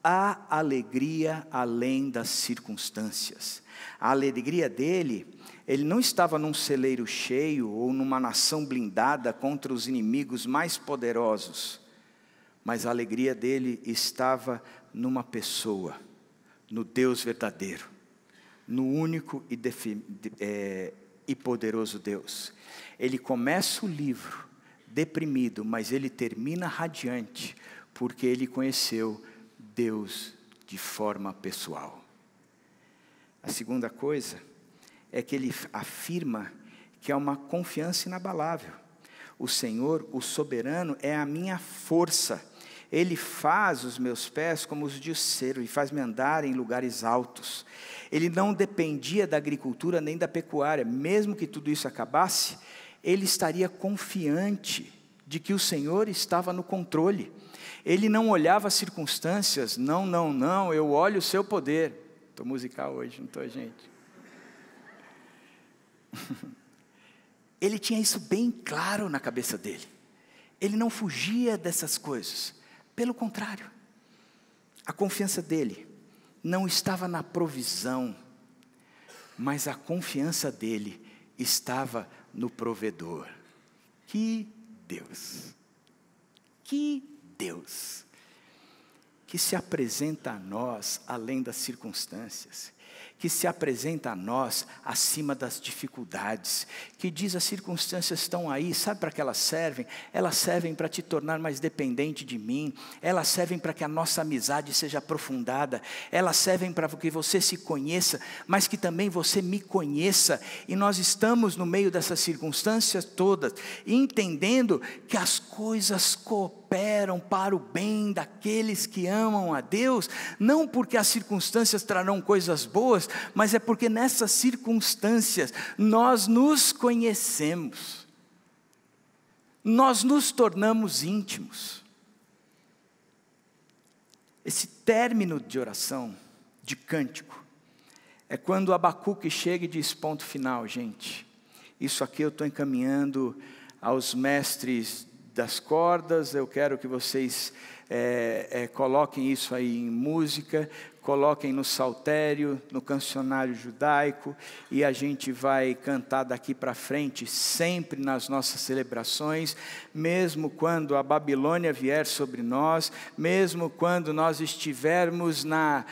há alegria além das circunstâncias. A alegria dele, ele não estava num celeiro cheio ou numa nação blindada contra os inimigos mais poderosos, mas a alegria dele estava numa pessoa, no Deus verdadeiro, no único e poderoso Deus. Ele começa o livro deprimido, mas ele termina radiante, porque ele conheceu Deus de forma pessoal. A segunda coisa é que ele afirma que é uma confiança inabalável. O Senhor, o soberano, é a minha força. Ele faz os meus pés como os de cero e faz-me andar em lugares altos. Ele não dependia da agricultura nem da pecuária. Mesmo que tudo isso acabasse, ele estaria confiante de que o Senhor estava no controle. Ele não olhava as circunstâncias. Não, eu olho o seu poder. Estou musical hoje, não estou, gente? Ele tinha isso bem claro na cabeça dele. Ele não fugia dessas coisas. Pelo contrário, a confiança dele não estava na provisão, mas a confiança dele estava no provedor. Que Deus! Que Deus! Que se apresenta a nós além das circunstâncias, que se apresenta a nós acima das dificuldades, que diz as circunstâncias estão aí, sabe para que elas servem? Elas servem para te tornar mais dependente de mim, elas servem para que a nossa amizade seja aprofundada, elas servem para que você se conheça, mas que também você me conheça, e nós estamos no meio dessas circunstâncias todas, entendendo que as coisas cooperam para o bem daqueles que amam a Deus, não porque as circunstâncias trarão coisas boas, mas é porque nessas circunstâncias nós nos conhecemos, nós nos tornamos íntimos. Esse término de oração, de cântico, é quando Abacuque chega e diz: ponto final, gente, isso aqui eu estou encaminhando aos mestres das cordas, eu quero que vocês coloquem isso aí em música, coloquem no saltério, no cancionário judaico, e a gente vai cantar daqui para frente, sempre nas nossas celebrações, mesmo quando a Babilônia vier sobre nós, mesmo quando nós estivermos na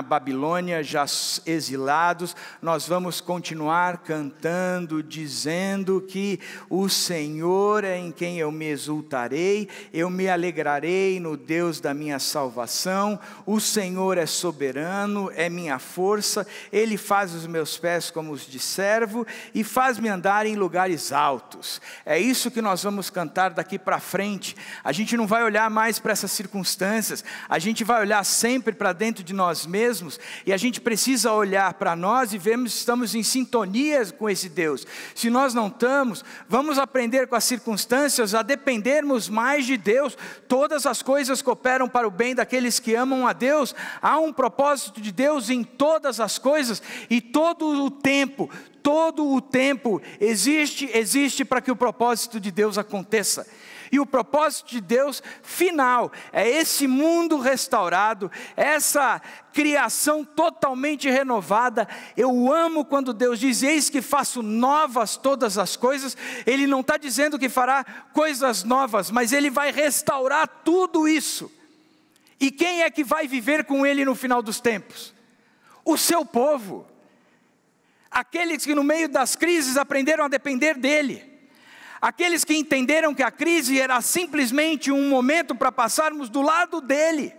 Babilônia, já exilados, nós vamos continuar cantando, dizendo que o Senhor é em quem eu me exultarei, eu me alegrarei no Deus da minha salvação. O Senhor é soberano, é minha força, Ele faz os meus pés como os de servo e faz-me andar em lugares altos. É isso que nós vamos cantar daqui para frente. A gente não vai olhar mais para essas circunstâncias, a gente vai olhar sempre para dentro de nós mesmos, e a gente precisa olhar para nós e vermos se estamos em sintonia com esse Deus. Se nós não estamos, vamos aprender com as circunstâncias a dependermos mais de Deus. Todas as coisas cooperam para o bem daqueles que amam a Deus. Há um propósito de Deus em todas as coisas, e todo o tempo existe para que o propósito de Deus aconteça. E o propósito de Deus final é esse mundo restaurado, essa criação totalmente renovada. Eu amo quando Deus diz: eis que faço novas todas as coisas. Ele não está dizendo que fará coisas novas, mas Ele vai restaurar tudo isso. E quem é que vai viver com Ele no final dos tempos? O seu povo. Aqueles que no meio das crises aprenderam a depender dEle. Aqueles que entenderam que a crise era simplesmente um momento para passarmos do lado dEle.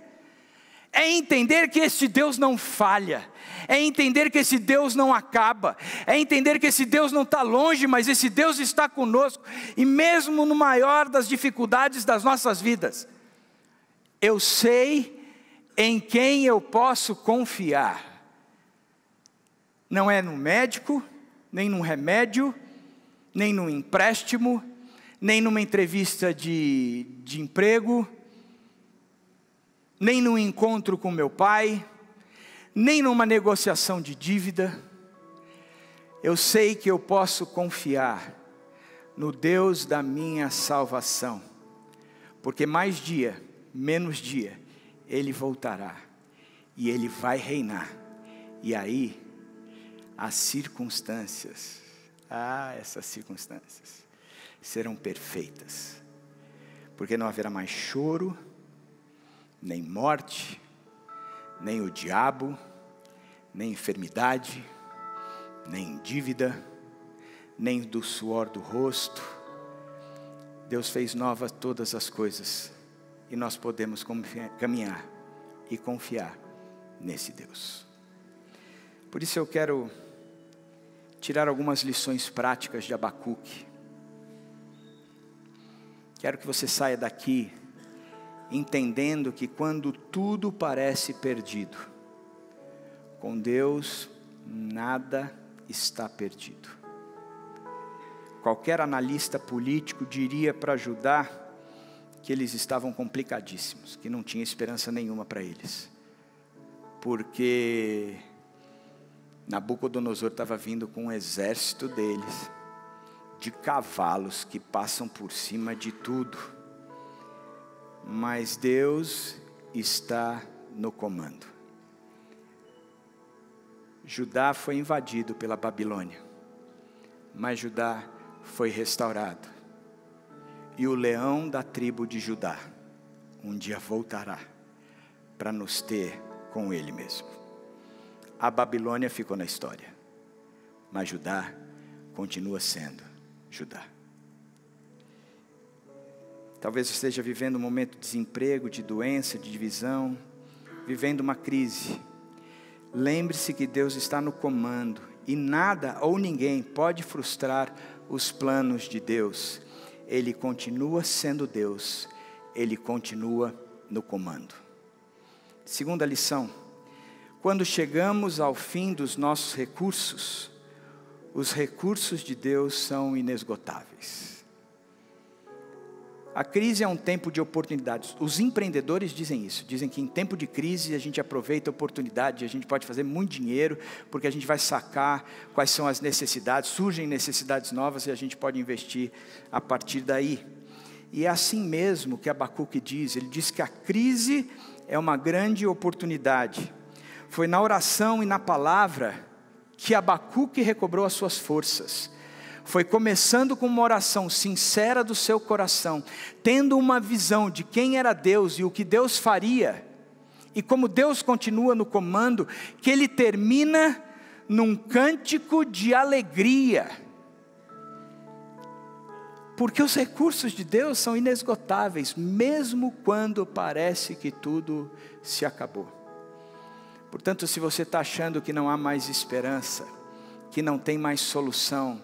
É entender que esse Deus não falha. É entender que esse Deus não acaba. É entender que esse Deus não está longe, mas esse Deus está conosco. E mesmo no maior das dificuldades das nossas vidas, eu sei em quem eu posso confiar. Não é no médico, nem num remédio, nem num empréstimo, nem numa entrevista de emprego, nem num encontro com meu pai, nem numa negociação de dívida. Eu sei que eu posso confiar no Deus da minha salvação, porque mais dia, menos dia, Ele voltará, e Ele vai reinar, e aí, as circunstâncias, essas circunstâncias serão perfeitas, porque não haverá mais choro, nem morte, nem o diabo, nem enfermidade, nem dívida, nem do suor do rosto. Deus fez novas todas as coisas, e nós podemos caminhar e confiar nesse Deus. Por isso eu quero tirar algumas lições práticas de Abacuque. Quero que você saia daqui entendendo que quando tudo parece perdido, com Deus nada está perdido. Qualquer analista político diria para Judá que eles estavam complicadíssimos, que não tinha esperança nenhuma para eles, porque Nabucodonosor estava vindo com um exército deles, de cavalos que passam por cima de tudo, mas Deus está no comando. Judá foi invadido pela Babilônia, mas Judá foi restaurado, e o leão da tribo de Judá um dia voltará para nos ter com ele mesmo. A Babilônia ficou na história, mas Judá continua sendo Judá. Talvez você esteja vivendo um momento de desemprego, de doença, de divisão, vivendo uma crise. Lembre-se que Deus está no comando, e nada ou ninguém pode frustrar os planos de Deus. Ele continua sendo Deus, Ele continua no comando. Segunda lição: quando chegamos ao fim dos nossos recursos, os recursos de Deus são inesgotáveis. A crise é um tempo de oportunidades. Os empreendedores dizem isso. Dizem que em tempo de crise a gente aproveita a oportunidade, a gente pode fazer muito dinheiro, porque a gente vai sacar quais são as necessidades, surgem necessidades novas e a gente pode investir a partir daí. E é assim mesmo que Abacuque diz. Ele diz que a crise é uma grande oportunidade. Foi na oração e na palavra que Abacuque recobrou as suas forças. Foi começando com uma oração sincera do seu coração, tendo uma visão de quem era Deus e o que Deus faria, e como Deus continua no comando, que ele termina num cântico de alegria, porque os recursos de Deus são inesgotáveis, mesmo quando parece que tudo se acabou. Portanto, se você está achando que não há mais esperança, que não tem mais solução,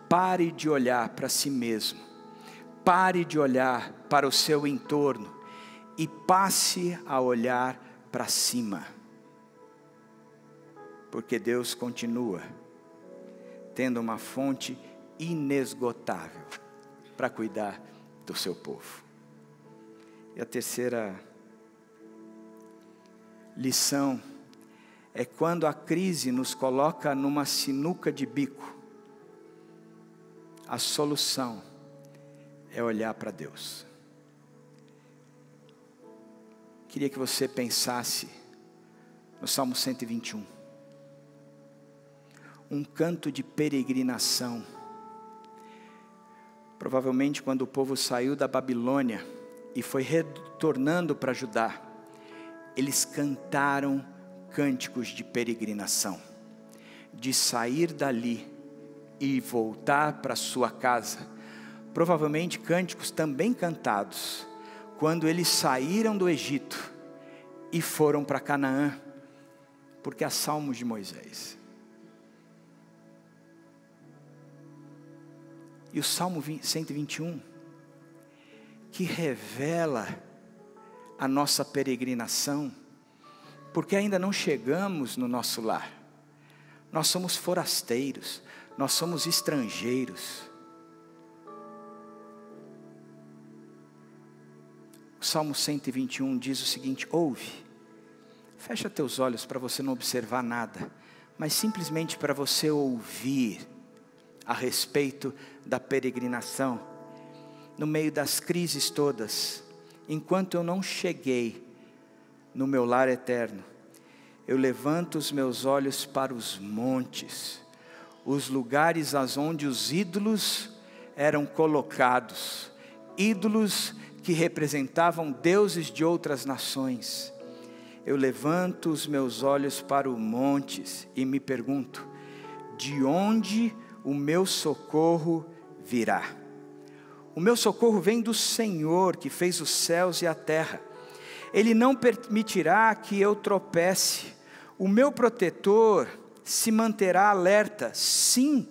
pare de olhar para si mesmo, pare de olhar para o seu entorno e passe a olhar para cima, porque Deus continua tendo uma fonte inesgotável para cuidar do seu povo. E a terceira lição é quando a crise nos coloca numa sinuca de bico, a solução é olhar para Deus. Queria que você pensasse no Salmo 121. Um canto de peregrinação. Provavelmente quando o povo saiu da Babilônia e foi retornando para Judá, eles cantaram cânticos de peregrinação, de sair dali e voltar para sua casa. Provavelmente cânticos também cantados quando eles saíram do Egito e foram para Canaã, porque há salmos de Moisés. E o Salmo 121, que revela a nossa peregrinação, porque ainda não chegamos no nosso lar. Nós somos forasteiros, nós somos estrangeiros. O Salmo 121 diz o seguinte: ouve, fecha teus olhos para você não observar nada, mas simplesmente para você ouvir a respeito da peregrinação, no meio das crises todas, enquanto eu não cheguei no meu lar eterno, eu levanto os meus olhos para os montes, os lugares onde os ídolos eram colocados, ídolos que representavam deuses de outras nações. Eu levanto os meus olhos para os montes e me pergunto: de onde o meu socorro virá? O meu socorro vem do Senhor, que fez os céus e a terra. Ele não permitirá que eu tropece. O meu protetor se manterá alerta. Sim,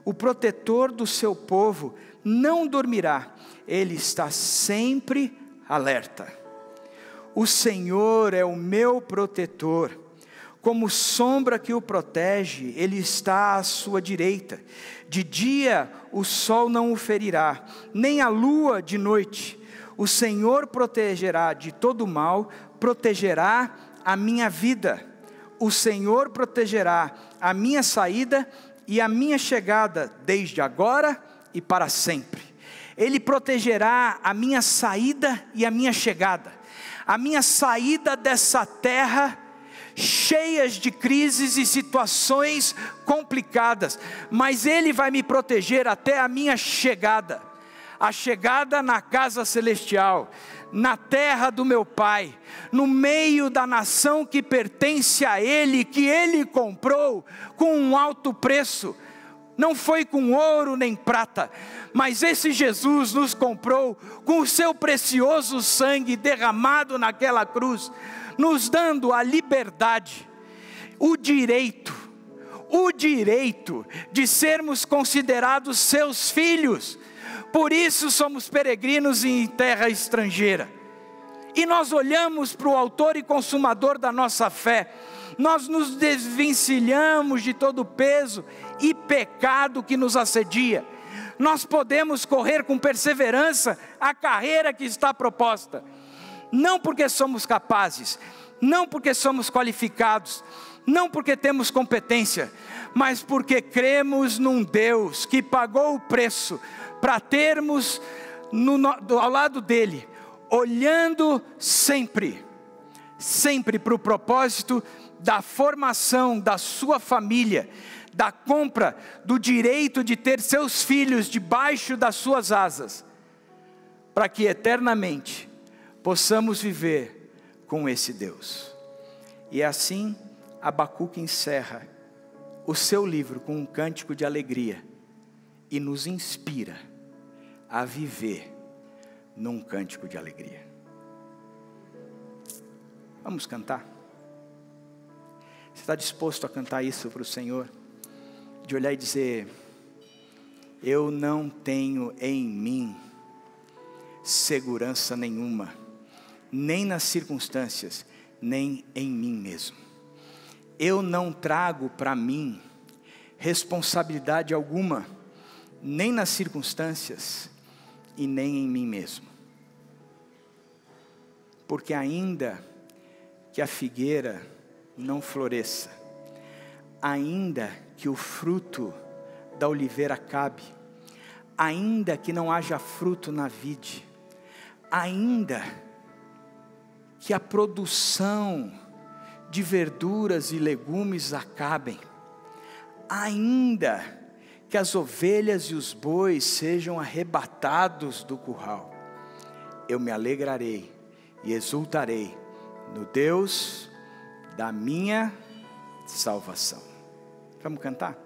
o protetor do seu povo não dormirá. Ele está sempre alerta. O Senhor é o meu protetor, como sombra que o protege, Ele está à sua direita. De dia o sol não o ferirá, nem a lua de noite. O Senhor protegerá de todo mal, protegerá a minha vida. O Senhor protegerá a minha saída e a minha chegada, desde agora e para sempre. Ele protegerá a minha saída e a minha chegada. A minha saída dessa terra cheias de crises e situações complicadas, mas Ele vai me proteger até a minha chegada, a chegada na casa celestial, na terra do meu Pai, no meio da nação que pertence a Ele, que Ele comprou com um alto preço. Não foi com ouro nem prata, mas esse Jesus nos comprou com o seu precioso sangue derramado naquela cruz, nos dando a liberdade, o direito de sermos considerados seus filhos. Por isso somos peregrinos em terra estrangeira. E nós olhamos para o autor e consumador da nossa fé. Nós nos desvencilhamos de todo o peso e pecado que nos assedia. Nós podemos correr com perseverança a carreira que está proposta. Não porque somos capazes, não porque somos qualificados, não porque temos competência, mas porque cremos num Deus que pagou o preço para termos ao lado dele, olhando sempre para o propósito da formação da sua família, da compra do direito de ter seus filhos debaixo das suas asas, para que eternamente possamos viver com esse Deus. E assim Abacuque encerra o seu livro com um cântico de alegria e nos inspira a viver num cântico de alegria. Vamos cantar? Você está disposto a cantar isso para o Senhor? De olhar e dizer: eu não tenho em mim segurança nenhuma, nem nas circunstâncias, nem em mim mesmo. Eu não trago para mim responsabilidade alguma, nem nas circunstâncias e nem em mim mesmo. Porque ainda que a figueira não floresça, ainda que o fruto da oliveira acabe, ainda que não haja fruto na vide, ainda que a produção de verduras e legumes acabem, ainda que as ovelhas e os bois sejam arrebatados do curral, eu me alegrarei e exultarei no Deus da minha salvação. Vamos cantar?